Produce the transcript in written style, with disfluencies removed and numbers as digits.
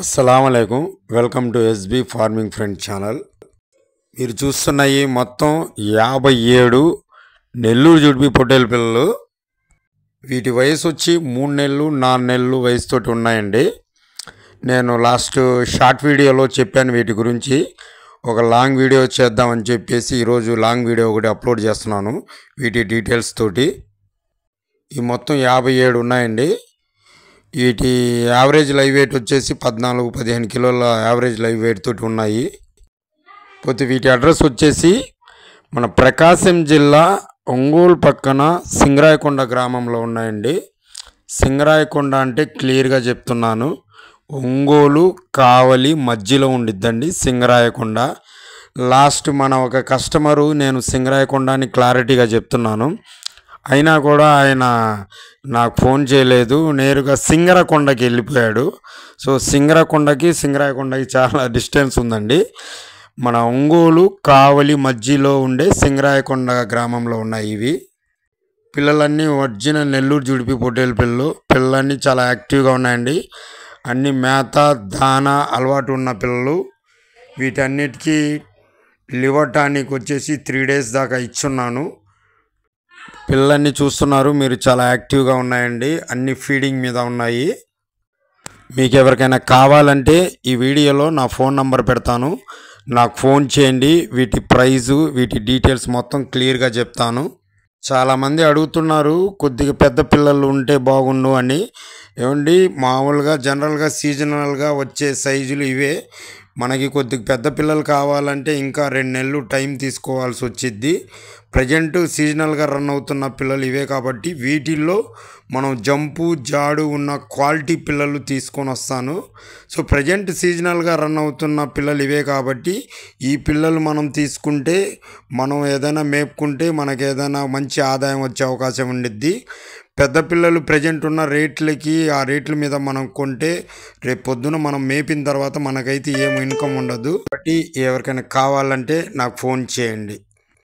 అస్సలాముఅలైకుం welcome to SB farming friend channel. మీరు చూస్తున్నాయి మొత్తం 57 నెల్లూరు జుడిపి పొట్టేల పిల్లలు. వీటి వయసు వచ్చి 3 నెలలు 4 నెలలు వయసుతోటి ఉన్నాయండి. నేను లాస్ట్ షార్ట్ వీడియోలో చెప్పాను వీటి గురించి. ఒక లాంగ్ వీడియో చేద్దామని చెప్పేసి ఈరోజు లాంగ్ వీడియో ఒకటి అప్లోడ్ చేస్తున్నాను వీటి డీటెయిల్స్ తోటి. ఈ మొత్తం 57 ఉన్నాయండి. వీటి యావరేజ్ లైవ్ వెయిట్ వచ్చేసి 14-15 కిలోల యావరేజ్ లైవ్ వెయిట్ తోటి ఉన్నాయి. పోతే వీటి అడ్రస్ వచ్చేసి మన ప్రకాశం జిల్లా ఒంగోలు పక్కన సింగరాయకొండ గ్రామంలో ఉన్నాయండి. సింగరాయకొండ అంటే క్లియర్గా చెప్తున్నాను, ఒంగోలు కావలి మధ్యలో ఉండిద్దండి సింగరాయకొండ. లాస్ట్ మన ఒక కస్టమరు నేను సింగరాయకొండ అని క్లారిటీగా చెప్తున్నాను, అయినా కూడా ఆయన నాకు ఫోన్ చేయలేదు, నేరుగా సింగరకొండకి వెళ్ళిపోయాడు. సో సింగరాయకొండకి చాలా డిస్టెన్స్ ఉందండి. మన ఒంగోలు కావలి మధ్యలో ఉండే సింగరాయకొండ గ్రామంలో ఉన్నాయి ఇవి. పిల్లలన్నీ ఒరిజినల్ నెల్లూరు జుడిపి పొట్టేల పిల్లలన్నీ చాలా యాక్టివ్గా ఉన్నాయండి. అన్ని మేత దానా అలవాటు ఉన్న పిల్లలు. వీటన్నిటికీ లివర్ టానిక్ వచ్చేసి 3 days దాకా ఇచ్చున్నాను. పిల్లలన్నీ చూస్తున్నారు మీరు, చాలా యాక్టివ్గా ఉన్నాయండి, అన్ని ఫీడింగ్ మీద ఉన్నాయి. మీకు ఎవరికైనా కావాలంటే ఈ వీడియోలో నా ఫోన్ నంబర్ పెడతాను, నాకు ఫోన్ చేయండి. వీటి ప్రైజు వీటి డీటెయిల్స్ మొత్తం క్లియర్గా చెప్తాను. చాలామంది అడుగుతున్నారు కొద్దిగా పెద్ద పిల్లలు ఉంటే బాగుండు అని. ఏమండి, మామూలుగా జనరల్గా సీజనల్గా వచ్చే సైజులు ఇవే. మనకి కొద్దిగా పెద్ద పిల్లలు కావాలంటే ఇంకా 2 నెలలు టైం తీసుకోవాల్సి వచ్చిద్ది. ప్రజెంట్ సీజనల్గా రన్ అవుతున్న పిల్లలు ఇవే కాబట్టి వీటిల్లో మనం జంపు జాడు ఉన్న క్వాలిటీ పిల్లలు తీసుకొని వస్తాను. సో ప్రజెంట్ సీజనల్గా రన్ అవుతున్న పిల్లలు ఇవే కాబట్టి ఈ పిల్లలు మనం తీసుకుంటే, మనం ఏదైనా మేపుకుంటే మనకు ఏదైనా మంచి ఆదాయం వచ్చే అవకాశం ఉండిద్ది. పెద్ద పిల్లలు ప్రజెంట్ ఉన్న రేట్లకి ఆ రేట్ల మీద మనం కొంటే రేపు పొద్దున మనం మేపిన తర్వాత మనకైతే ఏం ఇన్కమ్ ఉండదు. కాబట్టి ఎవరికైనా కావాలంటే నాకు ఫోన్ చేయండి.